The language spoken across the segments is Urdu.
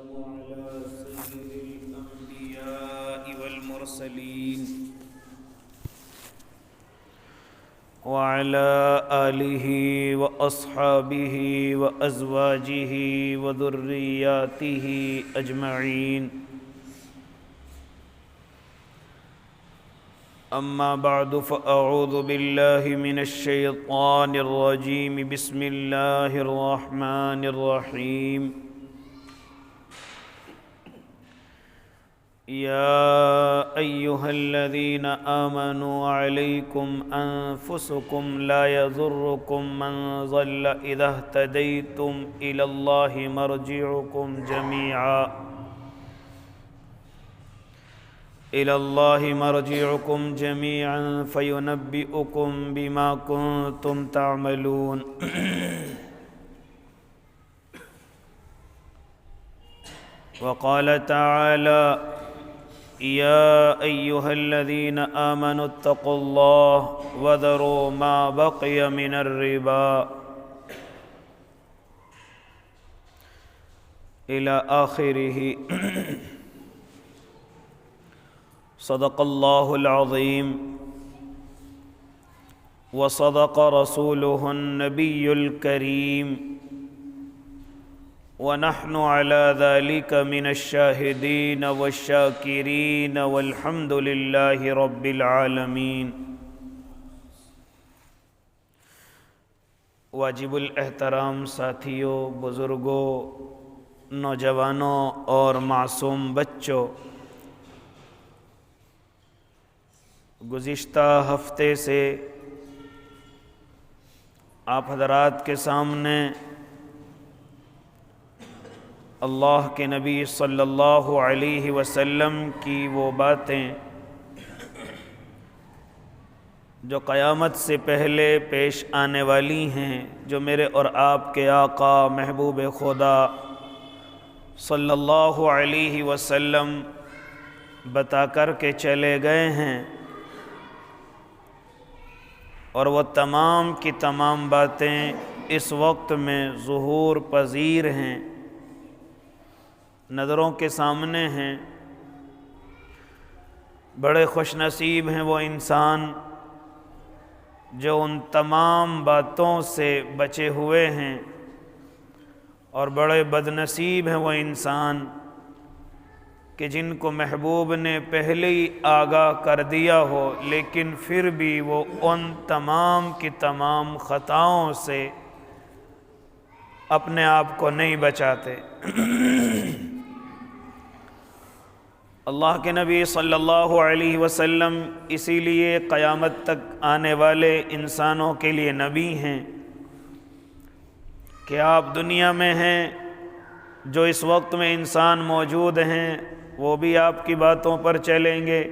على سيد الأنبياء والمرسلين وعلى آله وأصحابه وأزواجه وذرياته أجمعين. أما بعد فأعوذ بالله من الشيطان الرجيم. بسم الله الرحمن الرحيم. يا أيها الذين آمنوا عليكم أنفسكم لا يضركم من ضل إذا اهتديتم إلى الله مرجعكم جميعا فينبئكم بما كنتم تعملون. وقال تعالى: يا أيها الذين آمنوا اتقوا الله وذروا ما بقي من الربا إلى آخره. صدق الله العظيم وصدق رسوله النبي الكريم ونحن على ذلك من الشاهدين والشاكرين والحمد لله رب العالمين. واجب الاحترام ساتھیوں، بزرگوں، نوجوانوں اور معصوم بچوں، گزشتہ ہفتے سے آپ حضرات کے سامنے اللہ کے نبی صلی اللہ علیہ وسلم کی وہ باتیں جو قیامت سے پہلے پیش آنے والی ہیں، جو میرے اور آپ کے آقا محبوب خدا صلی اللہ علیہ وسلم بتا کر کے چلے گئے ہیں، اور وہ تمام کی تمام باتیں اس وقت میں ظہور پذیر ہیں، نظروں کے سامنے ہیں. بڑے خوش نصیب ہیں وہ انسان جو ان تمام باتوں سے بچے ہوئے ہیں، اور بڑے بد نصیب ہیں وہ انسان کہ جن کو محبوب نے پہلے ہی آگاہ کر دیا ہو، لیکن پھر بھی وہ ان تمام کی تمام خطاؤں سے اپنے آپ کو نہیں بچاتے. اللہ کے نبی صلی اللہ علیہ وسلم اسی لیے قیامت تک آنے والے انسانوں کے لیے نبی ہیں کہ آپ دنیا میں ہیں، جو اس وقت میں انسان موجود ہیں وہ بھی آپ کی باتوں پر چلیں گے،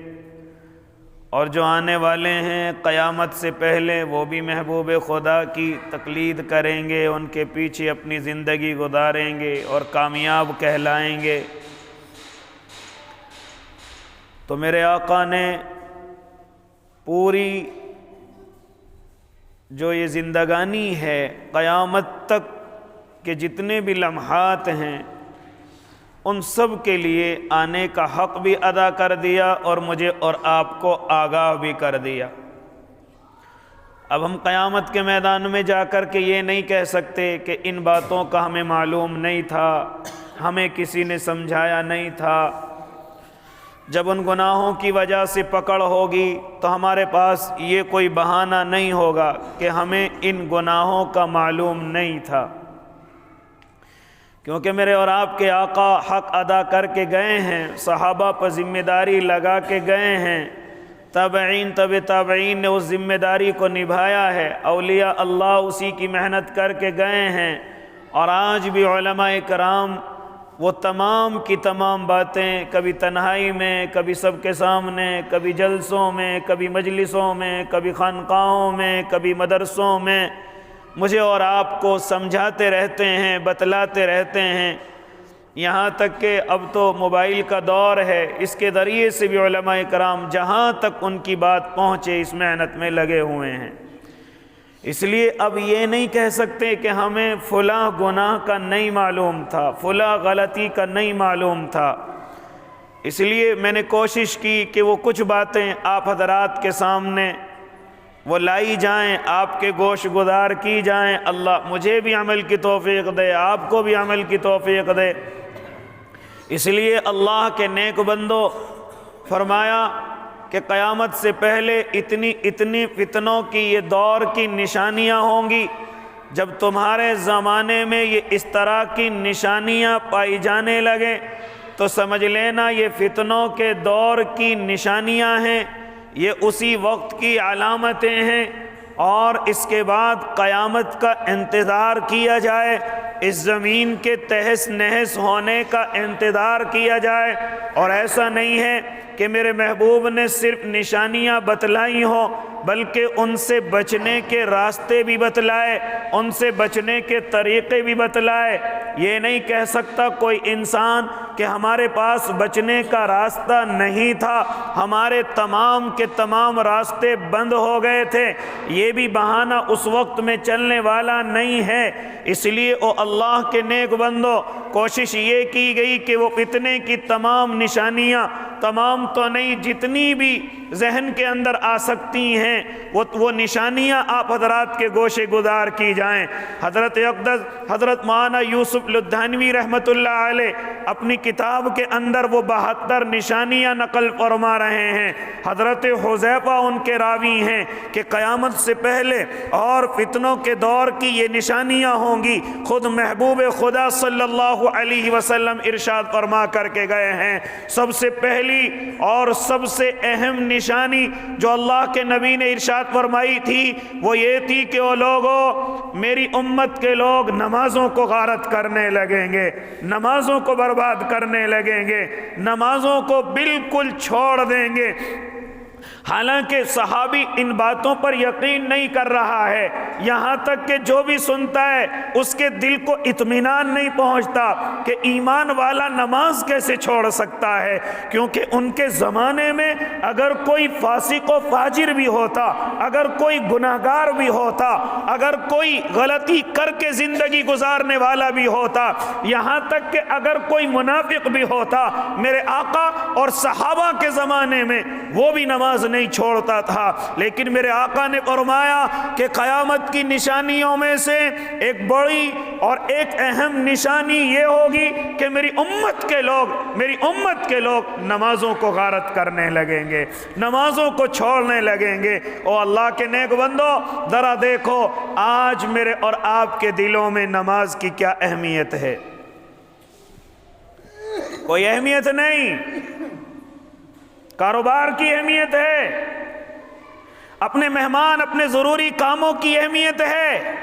اور جو آنے والے ہیں قیامت سے پہلے وہ بھی محبوب خدا کی تقلید کریں گے، ان کے پیچھے اپنی زندگی گزاریں گے اور کامیاب کہلائیں گے. تو میرے آقا نے پوری جو یہ زندگانی ہے قیامت تک کے جتنے بھی لمحات ہیں ان سب کے لیے آنے کا حق بھی ادا کر دیا، اور مجھے اور آپ کو آگاہ بھی کر دیا. اب ہم قیامت کے میدان میں جا کر کے یہ نہیں کہہ سکتے کہ ان باتوں کا ہمیں معلوم نہیں تھا، ہمیں کسی نے سمجھایا نہیں تھا. جب ان گناہوں کی وجہ سے پکڑ ہوگی تو ہمارے پاس یہ کوئی بہانہ نہیں ہوگا کہ ہمیں ان گناہوں کا معلوم نہیں تھا، کیونکہ میرے اور آپ کے آقا حق ادا کر کے گئے ہیں، صحابہ پر ذمہ داری لگا کے گئے ہیں، تابعین تابعین نے اس ذمہ داری کو نبھایا ہے، اولیاء اللہ اسی کی محنت کر کے گئے ہیں، اور آج بھی علماء کرام وہ تمام کی تمام باتیں کبھی تنہائی میں، کبھی سب کے سامنے، کبھی جلسوں میں، کبھی مجلسوں میں، کبھی خانقاہوں میں، کبھی مدرسوں میں مجھے اور آپ کو سمجھاتے رہتے ہیں، بتلاتے رہتے ہیں. یہاں تک کہ اب تو موبائل کا دور ہے، اس کے ذریعے سے بھی علماء کرام جہاں تک ان کی بات پہنچے اس محنت میں لگے ہوئے ہیں. اس لیے اب یہ نہیں کہہ سکتے کہ ہمیں فلاں گناہ کا نہیں معلوم تھا، فلاں غلطی کا نہیں معلوم تھا۔ اس لیے میں نے کوشش کی کہ وہ کچھ باتیں آپ حضرات کے سامنے وہ لائی جائیں، آپ کے گوش گزار کی جائیں۔ اللہ مجھے بھی عمل کی توفیق دے، آپ کو بھی عمل کی توفیق دے۔ اس لیے اللہ کے نیک بندو، فرمایا کہ قیامت سے پہلے اتنی فتنوں کی یہ دور کی نشانیاں ہوں گی، جب تمہارے زمانے میں یہ اس طرح کی نشانیاں پائی جانے لگیں تو سمجھ لینا یہ فتنوں کے دور کی نشانیاں ہیں، یہ اسی وقت کی علامتیں ہیں، اور اس کے بعد قیامت کا انتظار کیا جائے، اس زمین کے تہس نہس ہونے کا انتظار کیا جائے۔ اور ایسا نہیں ہے کہ میرے محبوب نے صرف نشانیاں بتلائی ہوں، بلکہ ان سے بچنے کے راستے بھی بتلائے، ان سے بچنے کے طریقے بھی بتلائے۔ یہ نہیں کہہ سکتا کوئی انسان کہ ہمارے پاس بچنے کا راستہ نہیں تھا، ہمارے تمام کے تمام راستے بند ہو گئے تھے، یہ بھی بہانہ اس وقت میں چلنے والا نہیں ہے۔ اس لیے او اللہ کے نیک بندو، کوشش یہ کی گئی کہ وہ فتنے کی تمام نشانیاں، تمام تو نہیں جتنی بھی ذہن کے اندر آ سکتی ہیں، وہ نشانیاں آپ حضرات کے گوشے گزار کی جائیں۔ حضرت اقدس حضرت مولانا یوسف لدھانوی رحمۃ اللہ علیہ اپنی کتاب کے اندر وہ 72 نشانیاں نقل فرما رہے ہیں۔ حضرت حذیفہ ان کے راوی ہیں کہ قیامت سے پہلے اور فتنوں کے دور کی یہ نشانیاں ہوں گی۔ خود محبوب خدا صلی اللہ علیہ وسلم ارشاد فرما کر کے گئے ہیں، سب سے پہلی اور سب سے اہم نشانی جو اللہ کے نبی نے ارشاد فرمائی تھی وہ یہ تھی کہ وہ لوگوں، میری امت کے لوگ نمازوں کو غارت کرنے لگیں گے، نمازوں کو برباد کرنے لگیں گے، نمازوں کو بالکل چھوڑ دیں گے۔ حالانکہ صحابی ان باتوں پر یقین نہیں کر رہا ہے، یہاں تک کہ جو بھی سنتا ہے اس کے دل کو اطمینان نہیں پہنچتا کہ ایمان والا نماز کیسے چھوڑ سکتا ہے، کیونکہ ان کے زمانے میں اگر کوئی فاسق و فاجر بھی ہوتا، اگر کوئی گناہگار بھی ہوتا، اگر کوئی غلطی کر کے زندگی گزارنے والا بھی ہوتا، یہاں تک کہ اگر کوئی منافق بھی ہوتا، میرے آقا اور صحابہ کے زمانے میں وہ بھی نماز نہیں چھوڑتا تھا۔ لیکن میرے آقا نے فرمایا کہ قیامت کی نشانیوں میں سے ایک بڑی اور ایک اہم نشانی یہ ہوگی کہ میری امت کے لوگ نمازوں کو غارت کرنے لگیں گے، نمازوں کو چھوڑنے لگیں گے۔ او اللہ کے نیک بندو، ذرا دیکھو آج میرے اور آپ کے دلوں میں نماز کی کیا اہمیت ہے؟ کوئی اہمیت نہیں۔ کاروبار کی اہمیت ہے، اپنے مہمان اپنے ضروری کاموں کی اہمیت ہے،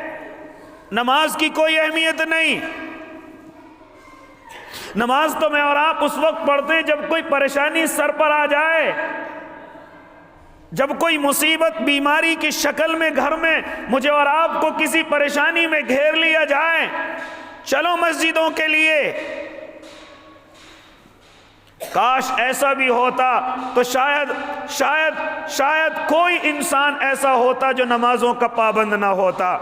نماز کی کوئی اہمیت نہیں۔ نماز تو میں اور آپ اس وقت پڑھتے ہیں جب کوئی پریشانی سر پر آ جائے، جب کوئی مصیبت بیماری کی شکل میں گھر میں مجھے اور آپ کو کسی پریشانی میں گھیر لیا جائے، چلو مسجدوں کے لیے۔ کاش ایسا بھی ہوتا تو شاید کوئی انسان ایسا ہوتا جو نمازوں کا پابند نہ ہوتا،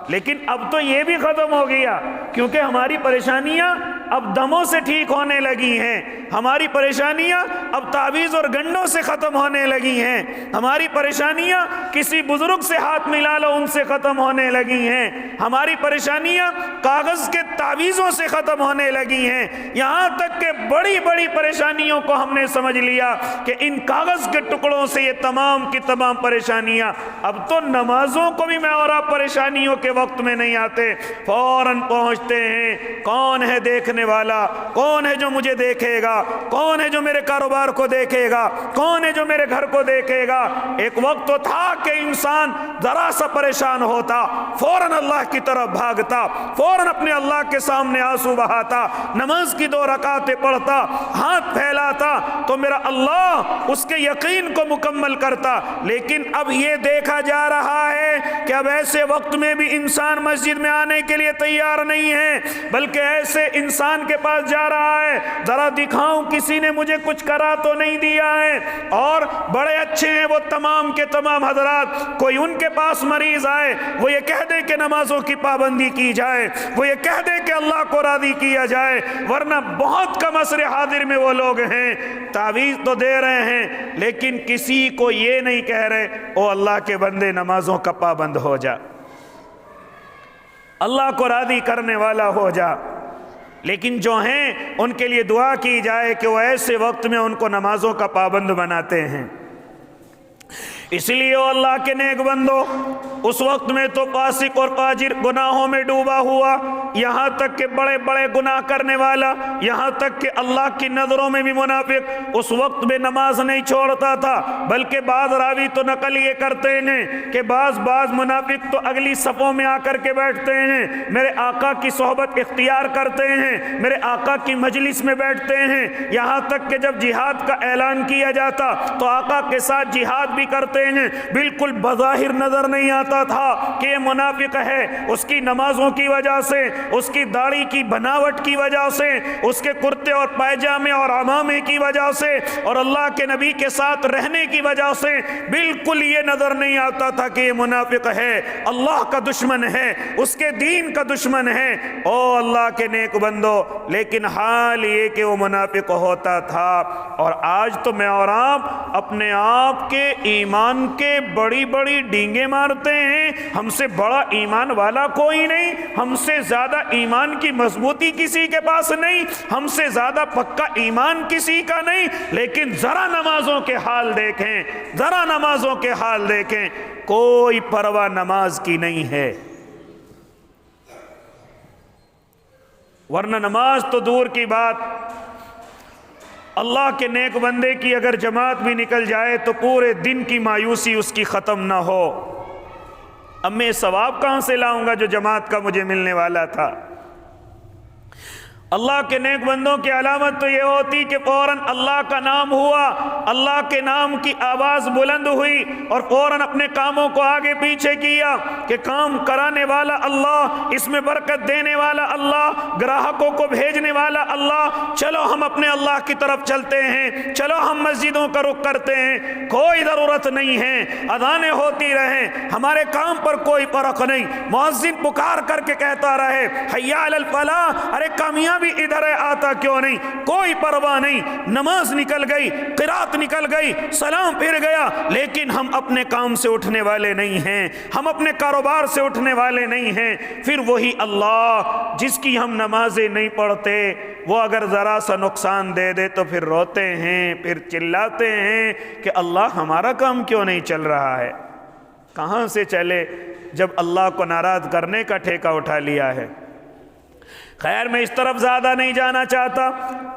لیکن اب تو یہ بھی ختم ہو گیا، کیونکہ ہماری پریشانیاں اب دموں سے ٹھیک ہونے لگی ہیں، ہماری پریشانیاں اب تعویذ اور گنڈوں سے ختم ہونے لگی ہیں، ہماری پریشانیاں کسی بزرگ سے ہاتھ ملا لو ان سے ختم ہونے لگی ہیں، ہماری پریشانیاں کاغذ کے تعویذوں سے ختم ہونے لگی ہیں، یہاں تک کہ بڑی بڑی پریشانیوں کو ہم نے سمجھ لیا کہ ان کاغذ کے ٹکڑوں سے یہ تمام کی تمام پریشانیاں۔ اب تو نمازوں کو بھی میں اور آپ پریشانیوں کے وقت میں نہیں آتے، فوراً پہنچتے ہیں۔ کون ہے دیکھنے والا؟ کون ہے جو مجھے دیکھے گا؟ کون ہے جو میرے کاروبار کو دیکھے گا؟ کون ہے جو میرے گھر کو دیکھے گا؟ ایک وقت تو تھا کہ انسان ذرا سا پریشان ہوتا فوراً اللہ کی طرف بھاگتا، فوراً اپنے اللہ کے سامنے آنسو بہاتا، نماز کی 2 رکعتیں پڑھتا، ہاتھ پھیلاتا تو میرا اللہ اس کے یقین کو مکمل کرتا۔ لیکن اب یہ دیکھا جا رہا ہے کہ اب ایسے وقت میں بھی انسان مسجد میں آنے کے لیے تیار نہیں ہے، بلکہ ایسے انسان انسان کے پاس جا رہا ہے، ذرا دکھاؤں کسی نے مجھے کچھ کرا تو نہیں دیا ہے، اور بڑے اچھے ہیں وہ تمام کے تمام حضرات، کوئی ان کے پاس مریض آئے وہ یہ کہہ دے کہ نمازوں کی پابندی کی جائے، وہ یہ کہہ دے کہ اللہ کو راضی کیا جائے، ورنہ بہت کم عصر حاضر میں وہ لوگ ہیں تعویذ تو دے رہے ہیں لیکن کسی کو یہ نہیں کہہ رہے او اللہ کے بندے نمازوں کا پابند ہو جا، اللہ کو راضی کرنے والا ہو جا۔ لیکن جو ہیں ان کے لیے دعا کی جائے کہ وہ ایسے وقت میں ان کو نمازوں کا پابند بناتے ہیں۔ اس لیے او اللہ کے نیک بندو، اس وقت میں تو فاسق اور فاجر گناہوں میں ڈوبا ہوا، یہاں تک کہ بڑے بڑے گناہ کرنے والا، یہاں تک کہ اللہ کی نظروں میں بھی منافق اس وقت میں نماز نہیں چھوڑتا تھا، بلکہ بعض راوی تو نقل یہ کرتے ہیں کہ بعض منافق تو اگلی صفوں میں آ کر کے بیٹھتے ہیں، میرے آقا کی صحبت اختیار کرتے ہیں، میرے آقا کی مجلس میں بیٹھتے ہیں، یہاں تک کہ جب جہاد کا اعلان کیا جاتا تو آقا کے ساتھ جہاد بھی کرتے ہیں۔ بالکل بظاہر نظر نہیں آتا تھا کہ یہ منافق ہے، اس کی نمازوں کی وجہ سے، اس کی داڑھی کی بناوٹ کی وجہ سے، اس کے کرتے اور پائجامے اور عمامے کی وجہ سے، اور اللہ کے نبی کے ساتھ رہنے کی وجہ سے بالکل یہ نظر نہیں آتا تھا کہ یہ منافق ہے، اللہ کا دشمن ہے، اس کے دین کا دشمن ہے۔ او اللہ کے نیک بندو، لیکن حال یہ کہ وہ منافق ہوتا تھا، اور آج تو میں اور آپ اپنے آپ کے ایمان کے بڑی بڑی ڈینگیں مارتے ہیں، ہم سے بڑا ایمان والا کوئی نہیں، ہم سے زیادہ ایمان کی مضبوطی کسی کے پاس نہیں، ہم سے زیادہ پکا ایمان کسی کا نہیں، لیکن ذرا نمازوں کے حال دیکھیں، ذرا نمازوں کے حال دیکھیں، کوئی پرواہ نماز کی نہیں ہے۔ ورنہ نماز تو دور کی بات، اللہ کے نیک بندے کی اگر جماعت بھی نکل جائے تو پورے دن کی مایوسی اس کی ختم نہ ہو۔ اب میں ثواب کہاں سے لاؤں گا جو جماعت کا مجھے ملنے والا تھا؟ اللہ کے نیک بندوں کی علامت تو یہ ہوتی کہ فوراً اللہ کا نام ہوا، اللہ کے نام کی آواز بلند ہوئی، اور فوراً اپنے کاموں کو آگے پیچھے کیا کہ کام کرانے والا اللہ، اس میں برکت دینے والا اللہ، گراہکوں کو بھیجنے والا اللہ، چلو ہم اپنے اللہ کی طرف چلتے ہیں، چلو ہم مسجدوں کا رخ کرتے ہیں، کوئی ضرورت نہیں ہے، اذانیں ہوتی رہیں، ہمارے کام پر کوئی فرق نہیں، مؤذن پکار کر کے کہتا رہے حی علی الفلاح، ارے کامیاب بھی ادھر ہے، آتا کیوں نہیں، کوئی پرواہ نہیں، نماز نکل گئی، قرات نکل گئی، سلام پھر گیا، لیکن ہم اپنے کام سے اٹھنے والے نہیں ہیں، ہم اپنے کاروبار سے اٹھنے والے نہیں ہیں۔ پھر وہی اللہ جس کی ہم نمازیں نہیں پڑھتے، وہ اگر ذرا سا نقصان دے دے تو پھر روتے ہیں، پھر چلاتے ہیں کہ اللہ ہمارا کام کیوں نہیں چل رہا ہے۔ کہاں سے چلے جب اللہ کو ناراض کرنے کا ٹھیکہ اٹھا لیا ہے۔ خیر میں اس طرف زیادہ نہیں جانا چاہتا۔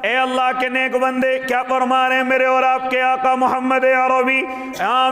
اے اللہ کے نیک بندے، کیا فرما رہے ہیں میرے اور آپ کے آقا محمد عربی؟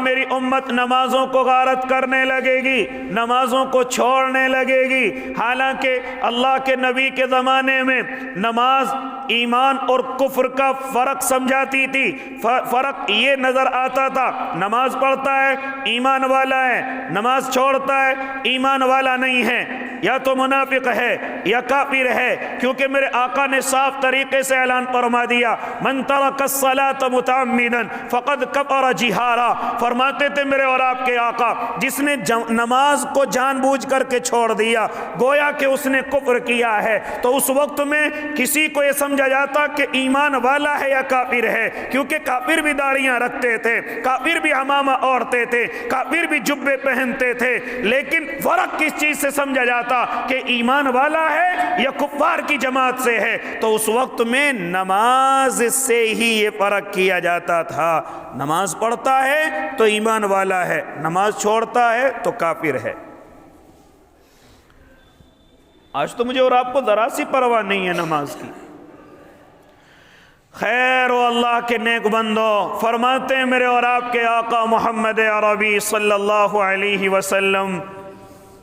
میری امت نمازوں کو غارت کرنے لگے گی، نمازوں کو چھوڑنے لگے گی۔ حالانکہ اللہ کے نبی کے زمانے میں نماز ایمان اور کفر کا فرق سمجھاتی تھی۔ فرق یہ نظر آتا تھا، نماز پڑھتا ہے ایمان والا ہے، نماز چھوڑتا ہے ایمان والا نہیں ہے، یا تو منافق ہے یا کافر ہے، کیونکہ میرے آقا نے صاف طریقے سے اعلان فرما دیا من ترک الصلاة متعمدا فقد کفر جہارا۔ فرماتے تھے میرے اور آپ کے آقا، جس نے نماز کو جان بوجھ کر کے چھوڑ دیا گویا کہ اس نے کفر کیا ہے۔ تو اس وقت میں کسی کو یہ سمجھا جاتا کہ ایمان والا ہے یا کافر ہے، کیونکہ کافر بھی داڑیاں رکھتے تھے، کافر بھی عمامہ اوڑھتے تھے، کافر بھی جبے پہنتے تھے، لیکن فرق کس چیز سے سمجھا جاتا کہ ایمان والا ہے یا کفار کی جماعت سے ہے؟ تو اس وقت میں نماز سے ہی یہ فرق کیا جاتا تھا، نماز پڑھتا ہے تو ایمان والا ہے، نماز چھوڑتا ہے تو کافر ہے۔ آج تو مجھے اور آپ کو ذرا سی پرواہ نہیں ہے نماز کی۔ خیر و اللہ کے نیک بندو، فرماتے ہیں میرے اور آپ کے آقا محمد عربی صلی اللہ علیہ وسلم،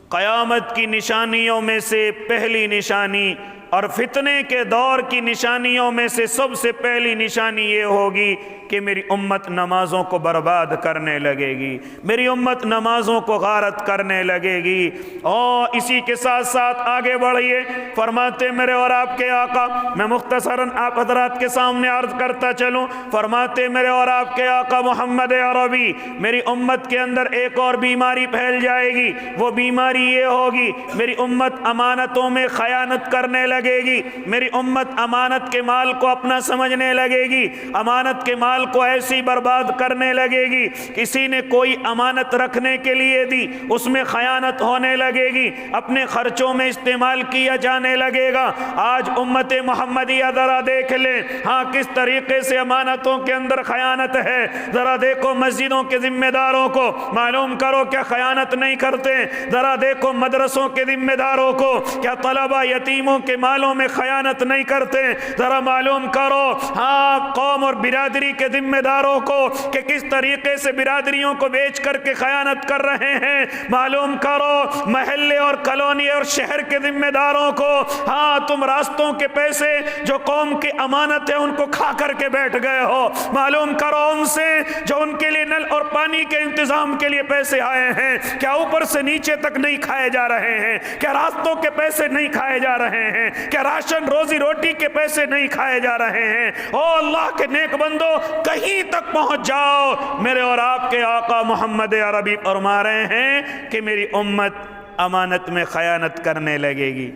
قیامت کی نشانیوں میں سے پہلی نشانی اور فتنے کے دور کی نشانیوں میں سے سب سے پہلی نشانی یہ ہوگی کہ میری امت نمازوں کو برباد کرنے لگے گی، میری امت نمازوں کو غارت کرنے لگے گی۔ اور اسی کے ساتھ ساتھ آگے بڑھیے، فرماتے میرے اور آپ کے آقا، میں مختصراً آپ حضرات کے سامنے عرض کرتا چلوں، فرماتے میرے اور آپ کے آقا محمد عربی، میری امت کے اندر ایک اور بیماری پھیل جائے گی، وہ بیماری یہ ہوگی میری امت امانتوں میں خیانت کرنے لگے گی، میری امت امانت کے مال کو اپنا سمجھنے لگے گی، امانت کے مال کو ایسی برباد کرنے لگے گی، کسی نے کوئی امانت رکھنے کے لیے دی اس میں خیانت ہونے لگے گی، اپنے خرچوں میں استعمال کیا جانے لگے گا۔ آج امت محمدیہ ذرا دیکھ لیں ہاں کس طریقے سے امانتوں کے اندر خیانت ہے۔ ذرا دیکھو مسجدوں کے ذمہ داروں کو، معلوم کرو کیا خیانت نہیں کرتے؟ ذرا دیکھو مدرسوں کے ذمہ داروں کو، کیا طلبہ یتیموں کے مالوں میں خیانت نہیں کرتے؟ ذرا معلوم کرو ہاں قوم اور برادری کے ذمہ داروں کو کہ کس طریقے سے برادریوں کو بیچ کر کے خیانت کر رہے ہیں۔ معلوم کرو محلے اور کالونی اور شہر کے ذمہ داروں کو، ہاں تم راستوں کے پیسے جو قوم کی امانت ہے ان کو کھا کر کے بیٹھ گئے ہو۔ معلوم کرو ان سے جو ان کے لیے نل اور پانی کے انتظام کے لیے پیسے آئے ہیں، کیا اوپر سے نیچے تک نہیں کھائے جا رہے ہیں؟ کیا راستوں کے پیسے نہیں کھائے جا رہے ہیں؟ کیا راشن روزی روٹی کے پیسے نہیں کھائے جا رہے ہیں؟ او اللہ کے نیک بندو، کہیں تک پہنچ جاؤ۔ میرے اور آپ کے آقا محمد عربی فرما رہے ہیں کہ میری امت امانت میں خیانت کرنے لگے گی،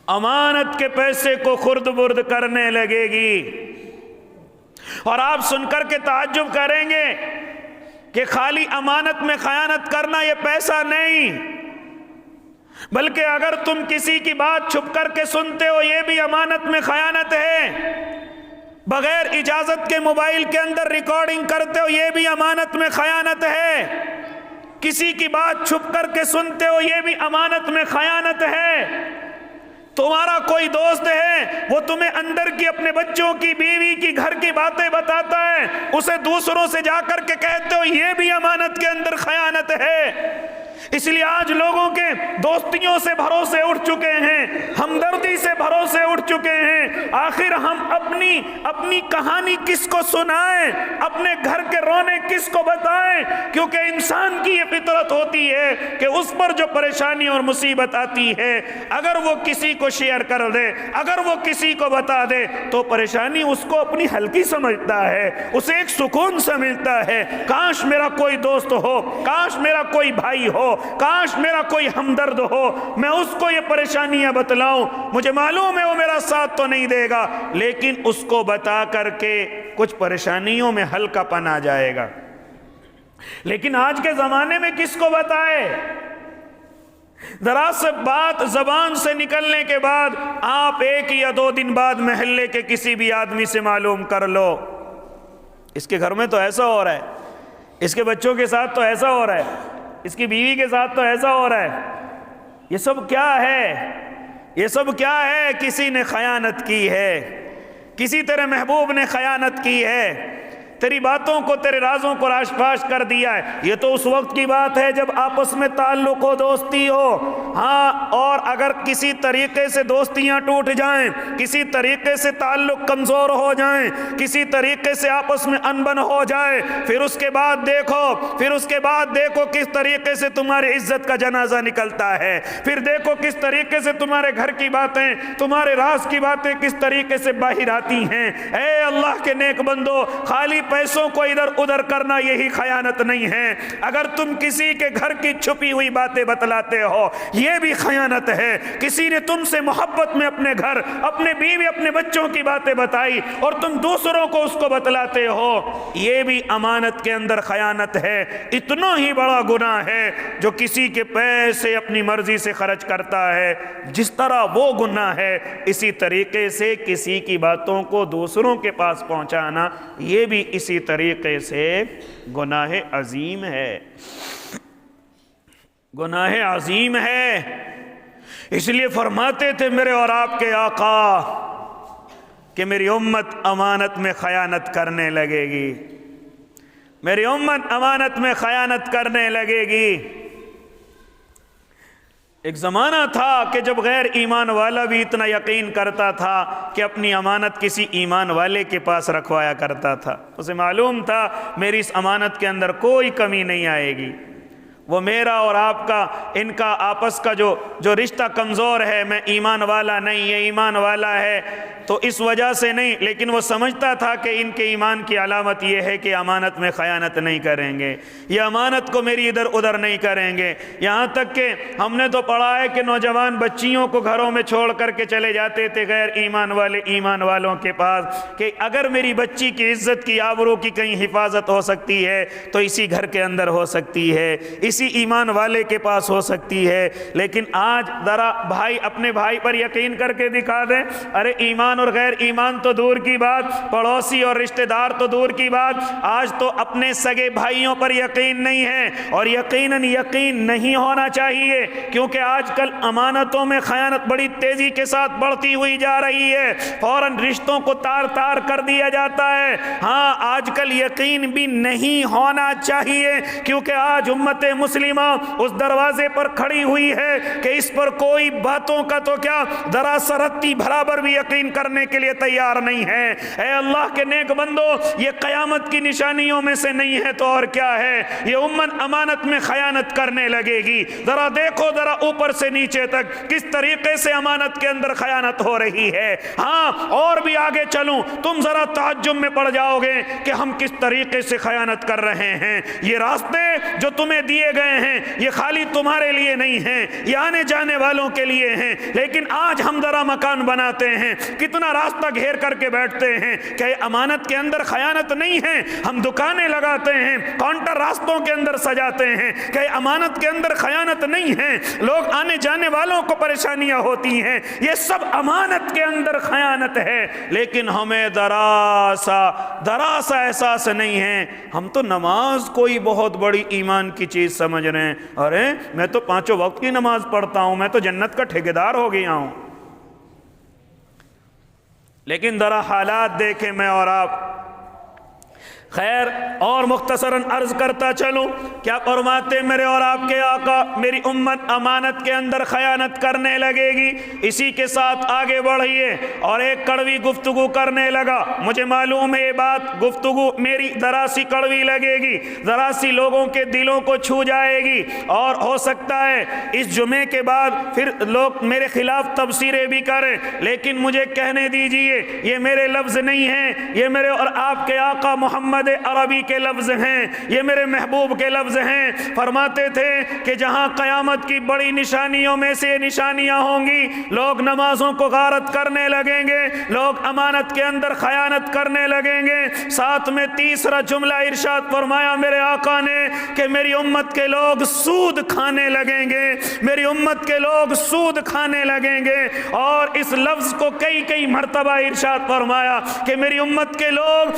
امانت کے پیسے کو خرد برد کرنے لگے گی۔ اور آپ سن کر کے تعجب کریں گے کہ خالی امانت میں خیانت کرنا یہ پیسہ نہیں، بلکہ اگر تم کسی کی بات چھپ کر کے سنتے ہو یہ بھی امانت میں خیانت ہے، بغیر اجازت کے موبائل کے اندر ریکارڈنگ کرتے ہو یہ بھی امانت میں خیانت ہے، کسی کی بات چھپ کر کے سنتے ہو یہ بھی امانت میں خیانت ہے۔ تمہارا کوئی دوست ہے وہ تمہیں اندر کی اپنے بچوں کی، بیوی کی، گھر کی باتیں بتاتا ہے، اسے دوسروں سے جا کر کے کہتے ہو یہ بھی امانت کے اندر خیانت ہے۔ اس لیے آج لوگوں کے دوستیوں سے بھروسے اٹھ چکے ہیں، ہمدردی سے بھروسے اٹھ چکے ہیں۔ آخر ہم اپنی کہانی کس کو سنائیں، اپنے گھر کے رونے کس کو بتائیں؟ کیونکہ انسان کی یہ فطرت ہوتی ہے کہ اس پر جو پریشانی اور مصیبت آتی ہے اگر وہ کسی کو شیئر کر دے، اگر وہ کسی کو بتا دے تو پریشانی اس کو اپنی ہلکی سمجھتا ہے، اسے ایک سکون سمجھتا ہے۔ کاش میرا کوئی دوست ہو، کاش میرا کوئی بھائی ہو، کاش میرا کوئی ہمدرد ہو، میں اس کو یہ پریشانیاں بتلاؤں۔ مجھے معلوم ہے وہ میرا ساتھ تو نہیں دے گا، لیکن اس کو بتا کر کے کچھ پریشانیوں میں ہلکا پن آ جائے گا۔ لیکن آج کے زمانے میں کس کو بتائے؟ ذرا سے بات زبان سے نکلنے کے بعد آپ 1 یا 2 دن بعد محلے کے کسی بھی آدمی سے معلوم کر لو اس کے گھر میں تو ایسا ہو رہا ہے، اس کے بچوں کے ساتھ تو ایسا ہو رہا ہے، اس کی بیوی کے ساتھ تو ایسا ہو رہا ہے۔ یہ سب کیا ہے؟ یہ سب کیا ہے؟ کسی نے خیانت کی ہے، کسی تیرے محبوب نے خیانت کی ہے، تیری باتوں کو، تیرے رازوں کو راش پاش کر دیا ہے۔ یہ تو اس وقت کی بات ہے جب آپس میں تعلق و دوستی ہو، ہاں، اور اگر کسی طریقے سے دوستیاں ٹوٹ جائیں، کسی طریقے سے تعلق کمزور ہو جائیں، کسی طریقے سے آپس میں انبن ہو جائے، پھر اس کے بعد دیکھو کس طریقے سے تمہاری عزت کا جنازہ نکلتا ہے، پھر دیکھو کس طریقے سے تمہارے گھر کی باتیں، تمہارے راز کی باتیں کس طریقے سے باہر آتی ہیں۔ اے اللہ کے نیک بندو، خالی پیسوں کو ادھر ادھر کرنا یہی خیانت نہیں ہے، اگر تم کسی کے گھر کی چھپی ہوئی باتیں بتلاتے ہو یہ بھی خیانت ہے۔ کسی نے تم سے محبت میں اپنے گھر، اپنے بیوی، اپنے بچوں کی باتیں بتائی اور تم دوسروں کو اس کو بتلاتے ہو، یہ بھی امانت کے اندر خیانت ہے۔ اتنا ہی بڑا گناہ ہے جو کسی کے پیسے اپنی مرضی سے خرچ کرتا ہے، جس طرح وہ گناہ ہے اسی طریقے سے کسی کی باتوں کو دوسروں کے پاس پہنچانا یہ بھی اسی طریقے سے گناہ عظیم ہے، گناہ عظیم ہے۔ اس لیے فرماتے تھے میرے اور آپ کے آقا کہ میری امت امانت میں خیانت کرنے لگے گی، میری امت امانت میں خیانت کرنے لگے گی۔ ایک زمانہ تھا کہ جب غیر ایمان والا بھی اتنا یقین کرتا تھا کہ اپنی امانت کسی ایمان والے کے پاس رکھوایا کرتا تھا، اسے معلوم تھا میری اس امانت کے اندر کوئی کمی نہیں آئے گی، وہ میرا اور آپ کا ان کا آپس کا جو رشتہ کمزور ہے، میں ایمان والا نہیں، یہ ایمان والا ہے، تو اس وجہ سے نہیں، لیکن وہ سمجھتا تھا کہ ان کے ایمان کی علامت یہ ہے کہ امانت میں خیانت نہیں کریں گے، یہ امانت کو میری ادھر ادھر نہیں کریں گے۔ یہاں تک کہ ہم نے تو پڑھا ہے کہ نوجوان بچیوں کو گھروں میں چھوڑ کر کے چلے جاتے تھے غیر ایمان والے ایمان والوں کے پاس، کہ اگر میری بچی کی عزت کی آبرو کی کہیں حفاظت ہو سکتی ہے تو اسی گھر کے اندر ہو سکتی ہے، اسی ایمان والے کے پاس ہو سکتی ہے۔ لیکن آج ذرا بھائی اپنے بھائی پر یقین کر کے دکھا دیں، ارے ایمان اور غیر ایمان تو دور کی بات، پڑوسی اور رشتہ دار تو دور کی بات، آج تو اپنے سگے بھائیوں پر یقین نہیں ہے، اور یقیناً یقین نہیں ہونا چاہیے، کیونکہ آج کل امانتوں میں خیانت بڑی تیزی کے ساتھ بڑھتی ہوئی جا رہی ہے، فوراً رشتوں کو تار تار کر دیا جاتا ہے۔ ہاں آج کل یقین بھی نہیں ہونا چاہیے، کیونکہ آج امت مسلمہ اس دروازے پر کھڑی ہوئی ہے کہ اس پر کوئی باتوں کا تو کیا ذرا سرتی برابر بھی یقین کرنے کے لیے تیار نہیں ہے۔ اے اللہ کے نیک بندو، یہ قیامت کی نشانیوں میں سے نہیں ہے تو اور کیا ہے؟ یہ امت امانت میں خیانت کرنے لگے گی۔ ذرا دیکھو، ذرا اوپر سے نیچے تک کس طریقے سے امانت کے اندر خیانت ہو رہی ہے۔ ہاں اور بھی آگے چلوں، تم ذرا تعجب میں پڑ جاؤ گے کہ ہم کس طریقے سے خیانت کر رہے ہیں۔ یہ راستے جو تمہیں دیے گئے ہیں یہ خالی تمہارے لیے نہیں ہیں، یہ آنے جانے والوں کے لیے ہیں، لیکن آج ہم ذرا مکان بناتے ہیں، کتنا راستہ گھیر کر کے بیٹھتے ہیں کہ امانت کے اندر خیانت نہیں ہے۔ ہم دکانیں لگاتے ہیں، کاؤنٹر راستوں کے اندر سجاتے ہیں کہ امانت کے اندر خیانت نہیں ہے، لوگ آنے جانے والوں کو پریشانیاں ہوتی ہیں، یہ سب امانت کے اندر خیانت ہے۔ لیکن ہمیں ذرا سا احساس نہیں ہے، ہم تو نماز کوئی بہت بڑی ایمان کی چیز سمجھ رہے ہیں، ارے میں تو 5 وقت کی نماز پڑھتا ہوں، میں تو جنت کا ٹھیکیدار ہو گیا ہوں۔ لیکن ذرا حالات دیکھیں میں اور آپ۔ خیر اور مختصراً عرض کرتا چلوں، کیا فرماتے میرے اور آپ کے آقا، میری امت امانت کے اندر خیانت کرنے لگے گی۔ اسی کے ساتھ آگے بڑھیے اور ایک کڑوی گفتگو کرنے لگا۔ مجھے معلوم ہے یہ بات گفتگو میری ذرا سی کڑوی لگے گی، ذرا سی لوگوں کے دلوں کو چھو جائے گی، اور ہو سکتا ہے اس جمعے کے بعد پھر لوگ میرے خلاف تبصرے بھی کریں، لیکن مجھے کہنے دیجئے یہ میرے لفظ نہیں ہیں، یہ میرے اور آپ کے آقا محمد عربی کے لفظ ہیں، یہ میرے محبوب کے لفظ ہیں۔ فرماتے تھے کہ جہاں قیامت کی بڑی نشانیوں میں سے نشانیاں ہوں گی، لوگ نمازوں کو غارت کرنے لگیں گے، لوگ امانت کے اندر خیانت کرنے لگیں گے۔ ساتھ میں تیسرا جملہ ارشاد فرمایا میرے آقا نے کہ میری امت کے لوگ سود کھانے لگیں گے، میری امت کے لوگ سود کھانے لگیں گے، اور اس لفظ کو کئی مرتبہ ارشاد فرمایا کہ میری امت کے لوگ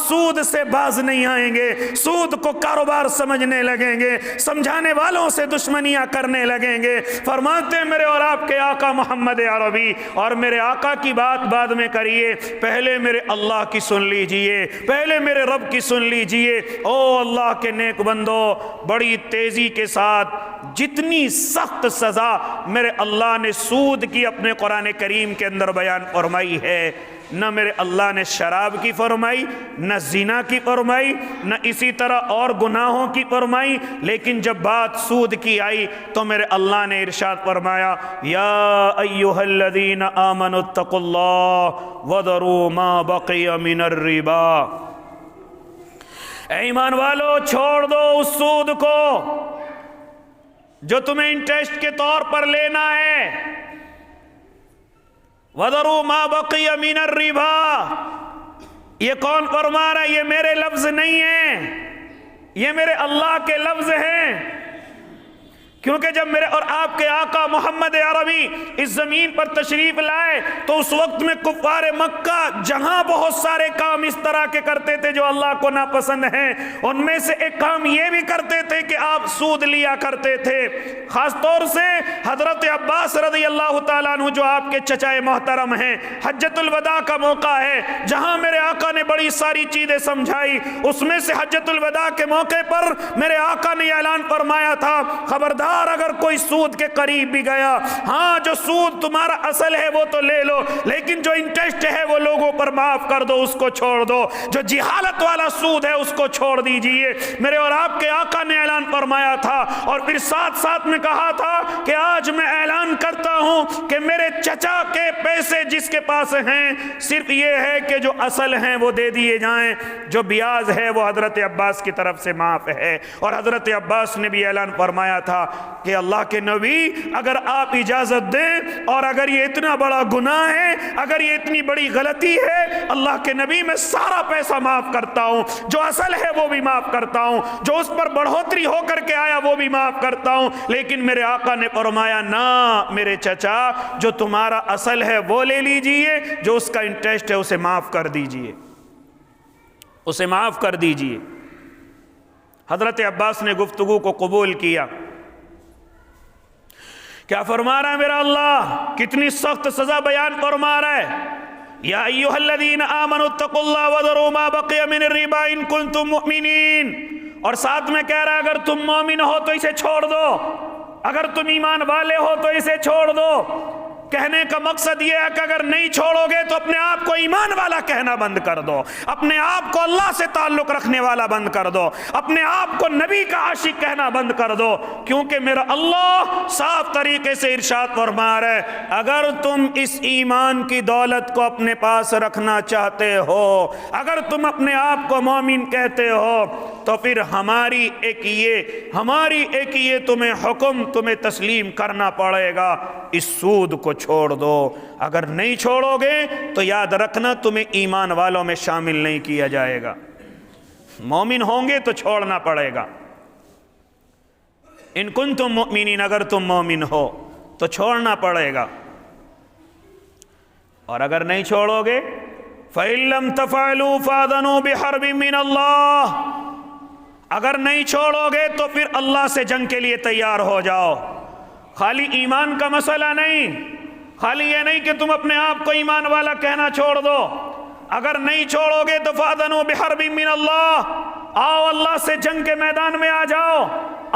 سود سے باز نہیں آئیں گے، سود کو کاروبار سمجھنے لگیں گے، سمجھانے والوں سے دشمنیاں کرنے لگیں گے۔ فرماتے میرے اور آپ کے آقا محمد عربی، اور میرے آقا کی بات بعد میں کریے، پہلے میرے اللہ کی سن لیجئے، پہلے میرے رب کی سن لیجئے۔ او اللہ کے نیک بندو، بڑی تیزی کے ساتھ جتنی سخت سزا میرے اللہ نے سود کی اپنے قرآن کریم کے اندر بیان فرمائی ہے، نہ میرے اللہ نے شراب کی فرمائی، نہ زنا کی فرمائی، نہ اسی طرح اور گناہوں کی فرمائی، لیکن جب بات سود کی آئی تو میرے اللہ نے ارشاد فرمایا یا ایھا الذین آمنوا اتقوا اللہ وذروا ما بقی من الربا۔ اے ایمان والو، چھوڑ دو اس سود کو جو تمہیں انٹرسٹ کے طور پر لینا ہے۔ وَذَرُوا مَا بَقِيَ مِنَ الرِّبَا، یہ کون فرما رہا ہے؟ یہ میرے لفظ نہیں ہیں، یہ میرے اللہ کے لفظ ہیں، کیونکہ جب میرے اور آپ کے آقا محمد عربی اس زمین پر تشریف لائے تو اس وقت میں کفار مکہ جہاں بہت سارے کام اس طرح کے کرتے تھے جو اللہ کو ناپسند ہیں، ان میں سے ایک کام یہ بھی کرتے تھے کہ آپ سود لیا کرتے تھے۔ خاص طور سے حضرت عباس رضی اللہ تعالیٰ عنہ جو آپ کے چچائے محترم ہیں، حجۃ الوداع کا موقع ہے جہاں میرے آقا نے بڑی ساری چیزیں سمجھائی، اس میں سے حجۃ الوداع کے موقع پر میرے آقا نے اعلان فرمایا تھا خبردار خبردار اگر کوئی سود کے قریب بھی گیا، ہاں جو سود تمہارا اصل ہے وہ تو لے لو، لیکن جو انٹرسٹ ہے وہ لوگوں پر معاف کر دو، اس کو چھوڑ دو، جو جہالت والا سود ہے اس کو چھوڑ دیجئے۔ میرے اور آپ کے آقا نے اعلان فرمایا تھا، اور پھر ساتھ ساتھ میں کہا تھا کہ آج میں اعلان کرتا ہوں کہ میرے چچا کے پیسے جس کے پاس ہیں صرف یہ ہے کہ جو اصل ہیں وہ دے دیے جائیں، جو بیاض ہے وہ حضرت عباس کی طرف سے معاف ہے۔ اور حضرت عباس نے بھی اعلان فرمایا تھا کہ اللہ کے نبی اگر آپ اجازت دیں اور اگر یہ اتنا بڑا گناہ ہے، اگر یہ اتنی بڑی غلطی ہے، اللہ کے نبی میں سارا پیسہ معاف کرتا ہوں، جو اصل ہے وہ بھی معاف کرتا ہوں، جو اس پر بڑھوتری ہو کر کے آیا وہ بھی معاف کرتا ہوں۔ لیکن میرے آقا نے فرمایا نہ میرے چچا، جو تمہارا اصل ہے وہ لے لیجئے، جو اس کا انٹرسٹ ہے اسے معاف کر دیجئے، اسے معاف کر دیجئے۔ حضرت عباس نے گفتگو کو قبول کیا۔ کیا فرما رہا ہے میرا اللہ؟ کتنی سخت سزا بیان فرما رہا ہے۔ یا ایھا الذین آمنوا اتقوا اللہ وذروا ما بقی من الربا ان کنتم مؤمنین، اور ساتھ میں کہہ رہا ہے اگر تم مومن ہو تو اسے چھوڑ دو، اگر تم ایمان والے ہو تو اسے چھوڑ دو۔ کہنے کا مقصد یہ ہے کہ اگر نہیں چھوڑو گے تو اپنے آپ کو ایمان والا کہنا بند کر دو، اپنے آپ کو اللہ سے تعلق رکھنے والا بند کر دو، اپنے آپ کو نبی کا عاشق کہنا بند کر دو، کیونکہ میرا اللہ صاف طریقے سے ارشاد فرما رہا ہے اگر تم اس ایمان کی دولت کو اپنے پاس رکھنا چاہتے ہو، اگر تم اپنے آپ کو مومن کہتے ہو، تو پھر ہماری ایک یہ تمہیں حکم تمہیں تسلیم کرنا پڑے گا، اس سود کو چھوڑ دو۔ اگر نہیں چھوڑو گے تو یاد رکھنا تمہیں ایمان والوں میں شامل نہیں کیا جائے گا، مومن ہوں گے تو چھوڑنا پڑے گا۔ ان کنتم مؤمنین، اگر تم مومن ہو تو چھوڑنا پڑے گا، اور اگر نہیں چھوڑو گے فَإِن لَمْ تَفْعَلُوا فَأَذَنُوا بِحَرْبٍ مِّنَ اللَّهِ، اگر نہیں چھوڑو گے تو پھر اللہ سے جنگ کے لیے تیار ہو جاؤ۔ خالی ایمان کا مسئلہ نہیں، خالی یہ نہیں کہ تم اپنے آپ کو ایمان والا کہنا چھوڑ دو، اگر نہیں چھوڑو گے تو فَأَذَنُوا بِحَرْبٍ مِّنَ اللَّهِ، آؤ اللہ سے جنگ کے میدان میں آ جاؤ،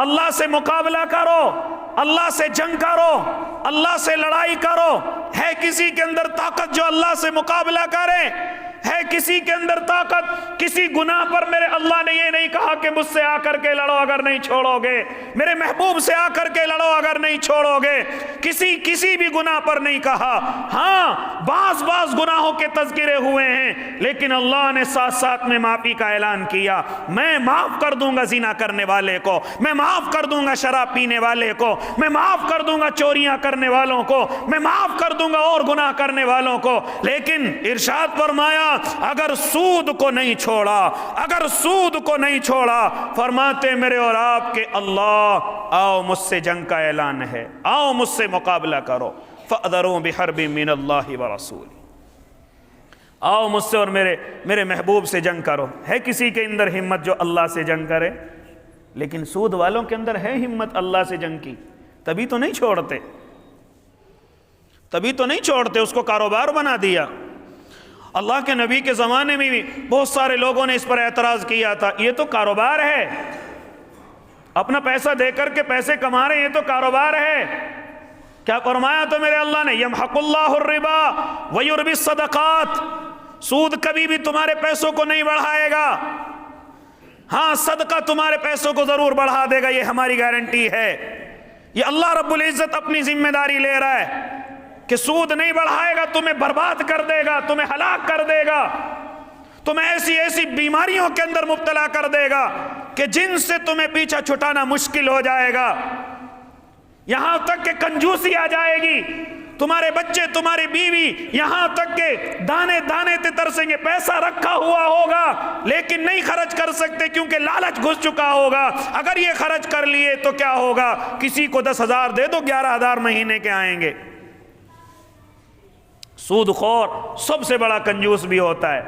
اللہ سے مقابلہ کرو، اللہ سے جنگ کرو، اللہ سے لڑائی کرو۔ ہے کسی کے اندر طاقت جو اللہ سے مقابلہ کرے؟ ہے کسی کے اندر طاقت؟ کسی گناہ پر میرے اللہ نے یہ نہیں کہا کہ مجھ سے آ کر کے لڑو اگر نہیں چھوڑو گے، میرے محبوب سے آ کر کے لڑو اگر نہیں چھوڑو گے، کسی بھی گناہ پر نہیں کہا۔ ہاں بعض گناہوں کے تذکرے ہوئے ہیں، لیکن اللہ نے ساتھ ساتھ میں معافی کا اعلان کیا۔ میں معاف کر دوں گا زنا کرنے والے کو، میں معاف کر دوں گا شراب پینے والے کو، میں معاف کر دوں گا چوریاں کرنے والوں کو، میں معاف کر دوں گا اور گناہ کرنے والوں کو، لیکن ارشاد فرمایا اگر سود کو نہیں چھوڑا، اگر سود کو نہیں چھوڑا، فرماتے میرے اور آپ کے اللہ آؤ مجھ سے جنگ کا اعلان ہے، آؤ مجھ سے مقابلہ کرو، فَأَذَرُوا بِحَرْبٍ مِّنَ اللَّهِ وَرَسُولِهِ، آؤ مجھ سے اور میرے محبوب سے جنگ کرو۔ ہے کسی کے اندر ہمت جو اللہ سے جنگ کرے؟ لیکن سود والوں کے اندر ہے ہمت اللہ سے جنگ کی، تبھی تو نہیں چھوڑتے، اس کو کاروبار بنا دیا۔ اللہ کے نبی کے زمانے میں بھی بہت سارے لوگوں نے اس پر اعتراض کیا تھا، یہ تو کاروبار ہے، اپنا پیسہ دے کر کے پیسے کما رہے ہیں، یہ تو کاروبار ہے۔ کیا فرمایا تو میرے اللہ نے یمحق اللہ الربا ویربی الصدقات، سود کبھی بھی تمہارے پیسوں کو نہیں بڑھائے گا، ہاں صدقہ تمہارے پیسوں کو ضرور بڑھا دے گا، یہ ہماری گارنٹی ہے۔ یہ اللہ رب العزت اپنی ذمہ داری لے رہا ہے کہ سود نہیں بڑھائے گا، تمہیں برباد کر دے گا، تمہیں ہلاک کر دے گا، تمہیں ایسی بیماریوں کے اندر مبتلا کر دے گا کہ جن سے تمہیں پیچھا چھٹانا مشکل ہو جائے گا، یہاں تک کہ کنجوسی آ جائے گی، تمہارے بچے تمہاری بیوی یہاں تک کہ دانے دانے تے ترسیں گے، پیسہ رکھا ہوا ہوگا لیکن نہیں خرچ کر سکتے کیونکہ لالچ گھس چکا ہوگا، اگر یہ خرچ کر لیے تو کیا ہوگا، کسی کو 10,000 دے دو 11,000 مہینے کے آئیں گے۔ سود خور سب سے بڑا کنجوس بھی ہوتا ہے۔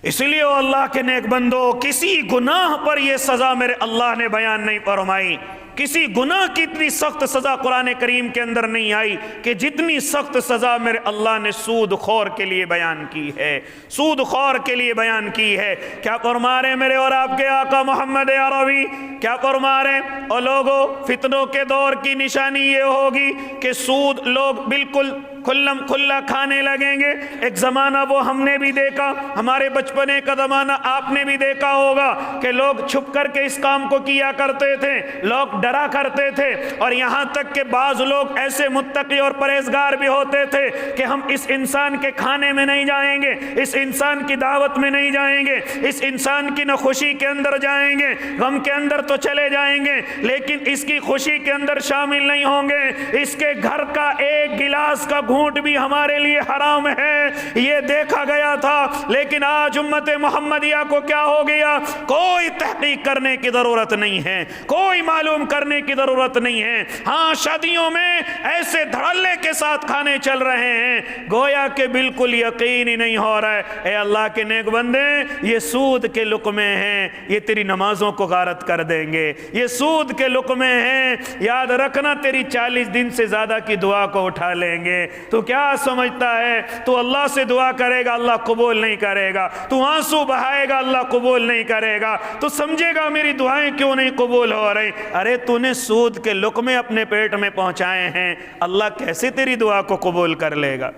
اس لیے اللہ کے نیک بندو، کسی گناہ پر یہ سزا میرے اللہ نے بیان نہیں فرمائی، کسی گناہ کی اتنی سخت سزا قرآن کریم کے اندر نہیں آئی کہ جتنی سخت سزا میرے اللہ نے سود خور کے لیے بیان کی ہے، سود خور کے لیے بیان کی ہے۔ کیا فرما رہے میرے اور آپ کے آقا محمد عربی؟ کیا فرما رہے؟ اور لوگوں، فتنوں کے دور کی نشانی یہ ہوگی کہ سود لوگ بالکل کھلم کھلا کھانے لگیں گے۔ ایک زمانہ وہ ہم نے بھی دیکھا، ہمارے بچپنے کا زمانہ آپ نے بھی دیکھا ہوگا کہ لوگ چھپ کر کے اس کام کو کیا کرتے تھے، لوگ ڈرا کرتے تھے، اور یہاں تک کہ بعض لوگ ایسے متقی اور پرہیزگار بھی ہوتے تھے کہ ہم اس انسان کے کھانے میں نہیں جائیں گے، اس انسان کی دعوت میں نہیں جائیں گے، اس انسان کی نہ خوشی کے اندر جائیں گے، غم کے اندر تو چلے جائیں گے لیکن اس کی خوشی کے اندر شامل نہیں ہوں گے، اس کے گھر کا ایک گلاس کا گھونٹ بھی ہمارے لیے حرام ہے۔ یہ دیکھا گیا تھا، لیکن آج امت محمدیہ کو کیا ہو گیا؟ کوئی تحقیق کرنے کی ضرورت نہیں ہے، کوئی معلوم کرنے کی ضرورت نہیں ہے۔ ہاں، شادیوں میں ایسے دھڑلے کے ساتھ کھانے چل رہے ہیں گویا کہ بالکل یقین ہی نہیں ہو رہا ہے۔ اے اللہ کے نیک بندے، یہ سود کے لقمے ہیں، یہ تیری نمازوں کو غارت کر دیں گے، یہ سود کے لقمے ہیں، یاد رکھنا تیری 40 دن سے زیادہ کی دعا کو اٹھا لیں گے۔ تو کیا سمجھتا ہے تو اللہ سے دعا کرے گا اللہ قبول نہیں کرے گا، تو آنسو بہائے گا اللہ قبول نہیں کرے گا، تو سمجھے گا میری دعائیں کیوں نہیں قبول ہو رہی؟ ارے تو نے سود کے لقمے اپنے پیٹ میں پہنچائے ہیں، اللہ کیسے تیری دعا کو قبول کر لے گا؟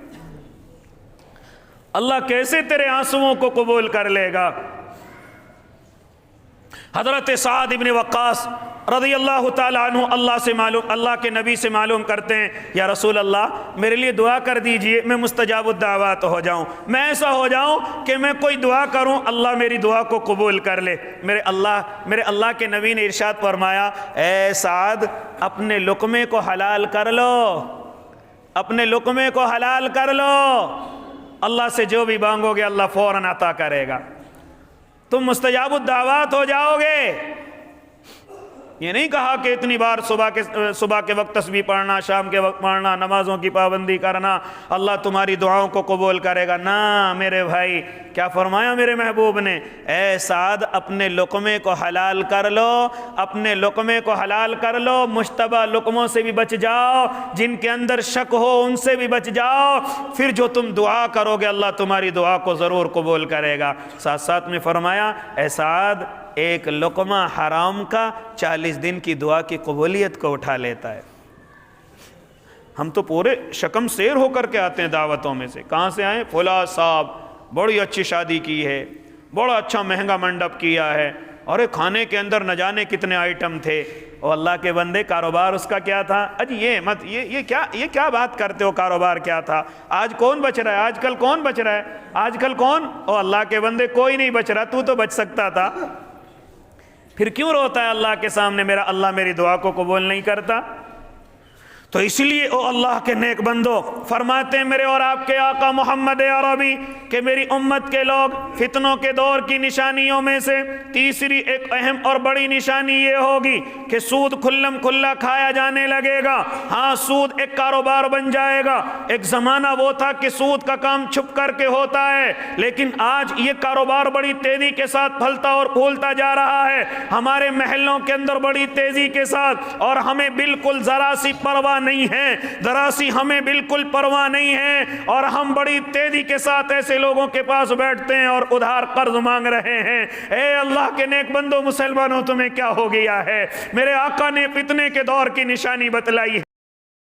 اللہ کیسے تیرے آنسوؤں کو قبول کر لے گا؟ حضرت سعد بن وقاص رضی اللہ تعالیٰ عنہ اللہ کے نبی سے معلوم کرتے ہیں، یا رسول اللہ میرے لیے دعا کر دیجئے، میں مستجاب الدعوات ہو جاؤں، میں ایسا ہو جاؤں کہ میں کوئی دعا کروں اللہ میری دعا کو قبول کر لے۔ میرے اللہ کے نبی نے ارشاد فرمایا، اے سعد اپنے لقمے کو حلال کر لو، اپنے لقمے کو حلال کر لو، اللہ سے جو بھی مانگو گے اللہ فوراً عطا کرے گا، تم مستجاب الدعوات ہو جاؤ گے۔ یہ نہیں کہا کہ اتنی بار صبح کے وقت تسبیح پڑھنا، شام کے وقت پڑھنا، نمازوں کی پابندی کرنا، اللہ تمہاری دعاؤں کو قبول کرے گا۔ نہ میرے بھائی، کیا فرمایا میرے محبوب نے؟ اے سعد اپنے لقمے کو حلال کر لو، اپنے لقمے کو حلال کر لو، مشتبہ لقموں سے بھی بچ جاؤ، جن کے اندر شک ہو ان سے بھی بچ جاؤ، پھر جو تم دعا کرو گے اللہ تمہاری دعا کو ضرور قبول کرے گا۔ ساتھ ساتھ میں فرمایا، اے سعد ایک لقمہ حرام کا 40 دن کی دعا کی قبولیت کو اٹھا لیتا ہے۔ ہم تو پورے شکم سیر ہو کر کے آتے ہیں دعوتوں میں سے، کہاں سے آئے؟ فلاں صاحب بڑی اچھی شادی کی ہے، بڑا اچھا مہنگا منڈپ کیا ہے، اور کھانے کے اندر نہ جانے کتنے آئٹم تھے۔ اور اللہ کے بندے کاروبار اس کا کیا تھا؟ اجی یہ کیا بات کرتے ہو، کاروبار کیا تھا؟ آج کون بچ رہا ہے؟ آج کل کون بچ رہا ہے؟ آج کل کون؟ او اللہ کے بندے کوئی نہیں بچ رہا، تو بچ سکتا تھا، پھر کیوں روتا ہے اللہ کے سامنے میرا اللہ میری دعا کو قبول نہیں کرتا؟ تو اس لیے او اللہ کے نیک بندو، فرماتے ہیں میرے اور آپ کے آقا محمد عربی کہ میری امت کے لوگ فتنوں کے دور کی نشانیوں میں سے تیسری ایک اہم اور بڑی نشانی یہ ہوگی کہ سود کھلم کھلا کھایا جانے لگے گا۔ ہاں، سود ایک کاروبار بن جائے گا۔ ایک زمانہ وہ تھا کہ سود کا کام چھپ کر کے ہوتا ہے، لیکن آج یہ کاروبار بڑی تیزی کے ساتھ پھلتا اور پھولتا جا رہا ہے، ہمارے محلوں کے اندر بڑی تیزی کے ساتھ، اور ہمیں بالکل ذرا سی پرواہ نہیں ہے، ذرا سی ہمیں بالکل پرواہ نہیں ہے، اور ہم بڑی تیزی کے ساتھ ایسے لوگوں کے پاس بیٹھتے ہیں اور ادھار قرض مانگ رہے ہیں۔ اے اللہ کے نیک بندو مسلمانوں، تمہیں کیا ہو گیا ہے؟ میرے آقا نے فتنے کے دور کی نشانی بتلائی